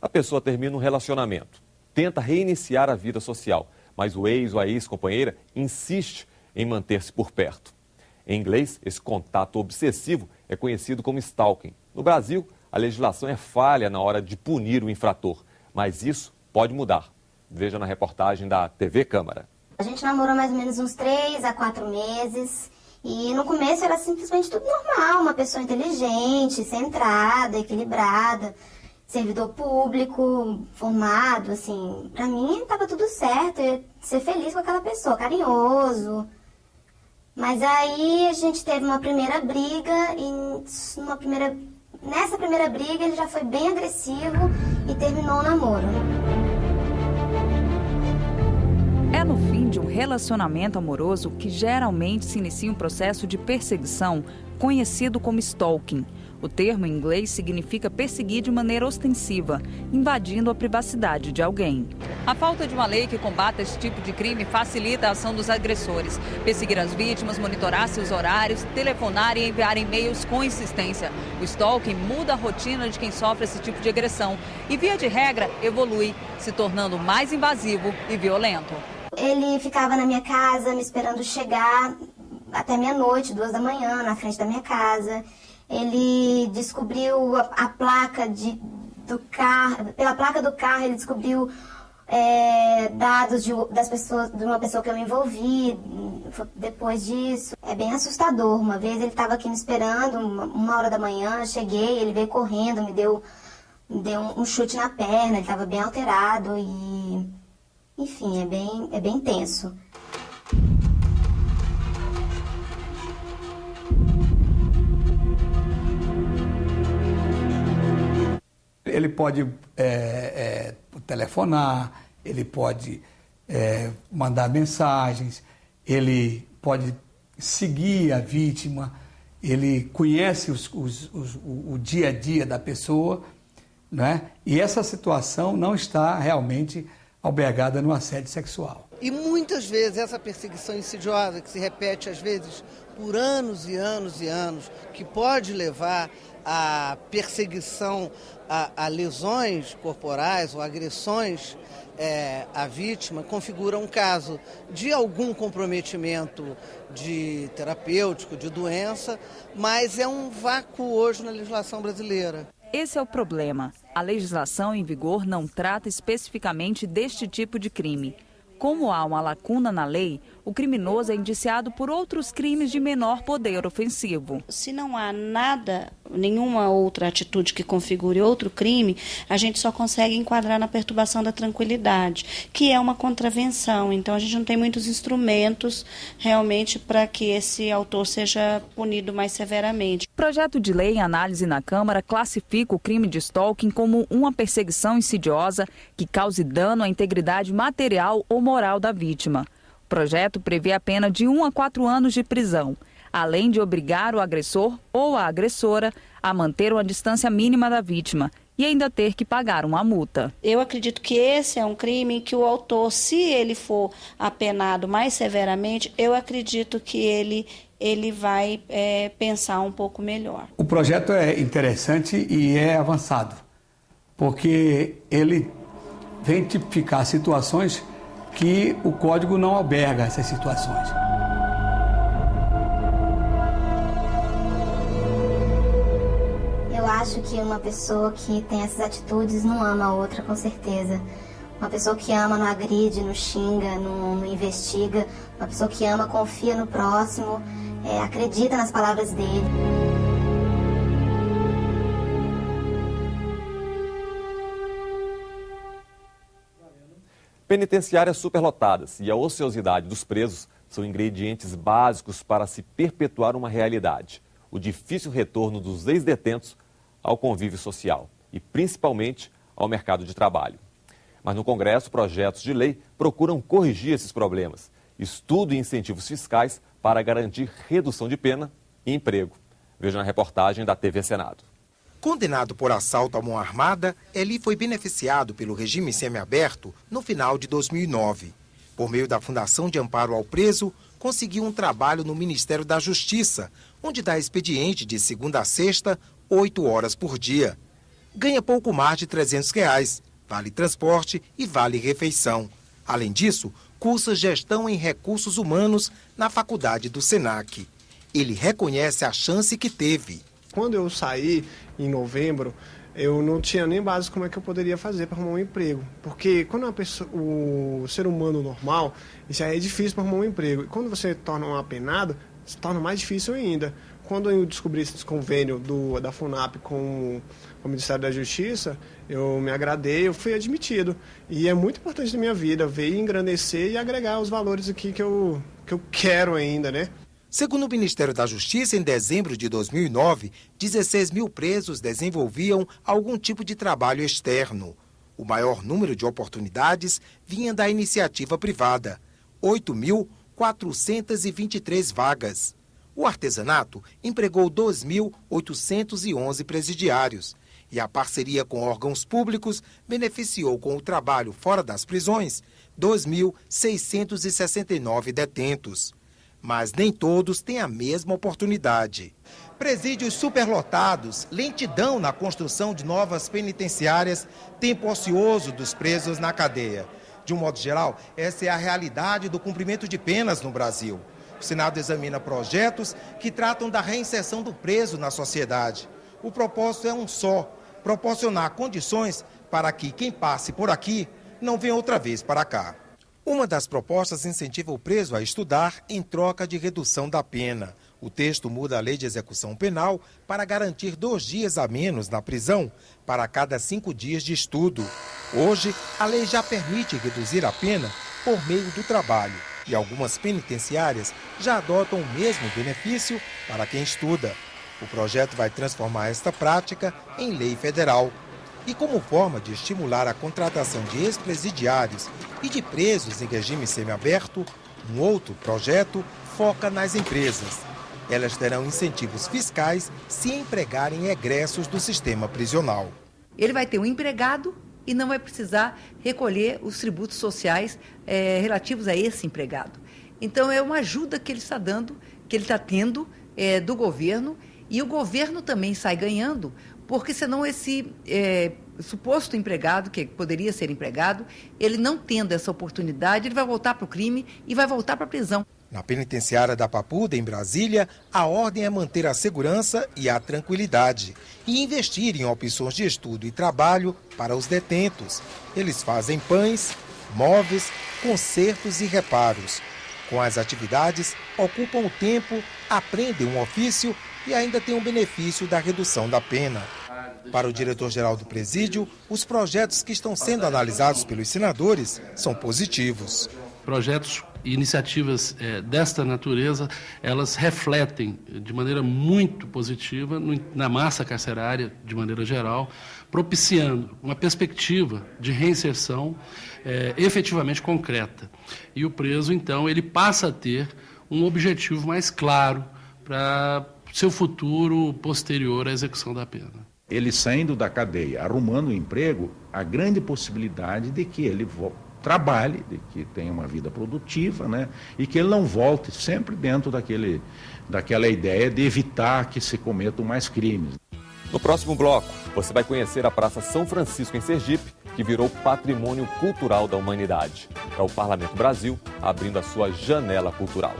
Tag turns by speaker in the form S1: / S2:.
S1: A pessoa termina um relacionamento, tenta reiniciar a vida social, mas o ex ou a ex-companheira insiste em manter-se por perto. Em inglês, esse contato obsessivo é conhecido como stalking. No Brasil, a legislação é falha na hora de punir o infrator, mas isso pode mudar. Veja na reportagem da TV Câmara.
S2: A gente namorou mais ou menos uns 3 a 4 meses e no começo era simplesmente tudo normal, uma pessoa inteligente, centrada, equilibrada, servidor público, formado, assim, pra mim tava tudo certo, eu ia ser feliz com aquela pessoa, carinhoso. Mas aí a gente teve uma primeira briga e nessa primeira briga ele já foi bem agressivo e terminou o namoro.
S3: É no fim de um relacionamento amoroso que geralmente se inicia um processo de perseguição conhecido como stalking. O termo em inglês significa perseguir de maneira ostensiva, invadindo a privacidade de alguém. A falta de uma lei que combata esse tipo de crime facilita a ação dos agressores. Perseguir as vítimas, monitorar seus horários, telefonar e enviar e-mails com insistência. O stalking muda a rotina de quem sofre esse tipo de agressão e, via de regra, evolui, se tornando mais invasivo e violento.
S2: Ele ficava na minha casa me esperando chegar até meia-noite, 2 da manhã, na frente da minha casa. Ele descobriu a placa do carro, pela placa do carro ele descobriu dados de uma pessoa que eu me envolvi depois disso. É bem assustador. Uma vez ele estava aqui me esperando, 1h da manhã, cheguei, ele veio correndo, me deu um chute na perna, ele estava bem alterado e, enfim, é bem tenso.
S4: Ele pode telefonar, ele pode mandar mensagens, ele pode seguir a vítima, ele conhece o dia a dia da pessoa, né? E essa situação não está realmente albergada no assédio sexual.
S5: E muitas vezes essa perseguição insidiosa, que se repete às vezes por anos e anos e anos, que pode levar à perseguição a lesões corporais ou agressões à vítima, configura um caso de algum comprometimento de terapêutico, de doença, mas é um vácuo hoje na legislação brasileira.
S3: Esse é o problema. A legislação em vigor não trata especificamente deste tipo de crime. Como há uma lacuna na lei, o criminoso é indiciado por outros crimes de menor poder ofensivo.
S6: Se não há nenhuma outra atitude que configure outro crime, a gente só consegue enquadrar na perturbação da tranquilidade, que é uma contravenção. Então a gente não tem muitos instrumentos realmente para que esse autor seja punido mais severamente.
S3: O projeto de lei em análise na Câmara classifica o crime de stalking como uma perseguição insidiosa que cause dano à integridade material ou moral da vítima. O projeto prevê a pena de 1 a 4 anos de prisão, além de obrigar o agressor ou a agressora a manter uma distância mínima da vítima e ainda ter que pagar uma multa.
S6: Eu acredito que esse é um crime em que o autor, se ele for apenado mais severamente, eu acredito que ele vai pensar um pouco melhor.
S4: O projeto é interessante e é avançado, porque ele vem tipificar situações que o Código não alberga essas situações.
S2: Eu acho que uma pessoa que tem essas atitudes não ama a outra, com certeza. Uma pessoa que ama não agride, não xinga, não investiga. Uma pessoa que ama confia no próximo, acredita nas palavras dele.
S1: Penitenciárias superlotadas e a ociosidade dos presos são ingredientes básicos para se perpetuar uma realidade: o difícil retorno dos ex-detentos ao convívio social e, principalmente, ao mercado de trabalho. Mas no Congresso, projetos de lei procuram corrigir esses problemas. Estudo e incentivos fiscais para garantir redução de pena e emprego. Veja na reportagem da TV Senado.
S7: Condenado por assalto à mão armada, Eli foi beneficiado pelo regime semiaberto no final de 2009. Por meio da Fundação de Amparo ao Preso, conseguiu um trabalho no Ministério da Justiça, onde dá expediente de segunda a sexta, 8 horas por dia. ganha pouco mais de R$300, vale transporte e vale refeição. Além disso, cursa gestão em recursos humanos na faculdade do SENAC. Ele reconhece a chance que teve.
S8: Quando eu saí em novembro, eu não tinha nem base como é que eu poderia fazer para arrumar um emprego. Porque quando o ser humano normal, isso aí é difícil para arrumar um emprego. E quando você torna um apenado, se torna mais difícil ainda. Quando eu descobri esse convênio da FUNAP com o Ministério da Justiça, eu me agradei, eu fui admitido. E é muito importante na minha vida, ver engrandecer e agregar os valores aqui que eu quero ainda, né?
S7: Segundo o Ministério da Justiça, em dezembro de 2009, 16 mil presos desenvolviam algum tipo de trabalho externo. O maior número de oportunidades vinha da iniciativa privada, 8.423 vagas. O artesanato empregou 2.811 presidiários e a parceria com órgãos públicos beneficiou com o trabalho fora das prisões 2.669 detentos. Mas nem todos têm a mesma oportunidade. Presídios superlotados, lentidão na construção de novas penitenciárias, tempo ocioso dos presos na cadeia. De um modo geral, essa é a realidade do cumprimento de penas no Brasil. O Senado examina projetos que tratam da reinserção do preso na sociedade. O propósito é um só: proporcionar condições para que quem passe por aqui não venha outra vez para cá. Uma das propostas incentiva o preso a estudar em troca de redução da pena. O texto muda a lei de execução penal para garantir 2 dias a menos na prisão para cada 5 dias de estudo. Hoje, a lei já permite reduzir a pena por meio do trabalho. E algumas penitenciárias já adotam o mesmo benefício para quem estuda. O projeto vai transformar esta prática em lei federal. E como forma de estimular a contratação de ex-presidiários e de presos em regime semiaberto, um outro projeto foca nas empresas. Elas terão incentivos fiscais se empregarem egressos do sistema prisional.
S9: Ele vai ter um empregado e não vai precisar recolher os tributos sociais relativos a esse empregado. Então, é uma ajuda que ele está dando, que ele está tendo do governo, e o governo também sai ganhando, porque senão esse suposto empregado, que poderia ser empregado, ele não tendo essa oportunidade, ele vai voltar para o crime e vai voltar para a prisão.
S7: Na penitenciária da Papuda, em Brasília, a ordem é manter a segurança e a tranquilidade e investir em opções de estudo e trabalho para os detentos. Eles fazem pães, móveis, consertos e reparos. Com as atividades, ocupam o tempo, aprendem um ofício e ainda têm o benefício da redução da pena. Para o diretor-geral do presídio, os projetos que estão sendo analisados pelos senadores são positivos.
S10: Projetos e iniciativas desta natureza, elas refletem de maneira muito positiva na massa carcerária, de maneira geral, propiciando uma perspectiva de reinserção efetivamente concreta. E o preso, então, ele passa a ter um objetivo mais claro para seu futuro posterior à execução da pena.
S11: Ele saindo da cadeia, arrumando um emprego, a grande possibilidade de que ele trabalhe, de que tenha uma vida produtiva, né? E que ele não volte sempre dentro daquela ideia de evitar que se cometam mais crimes.
S1: No próximo bloco, você vai conhecer a Praça São Francisco, em Sergipe, que virou patrimônio cultural da humanidade. É o Parlamento Brasil abrindo a sua janela cultural.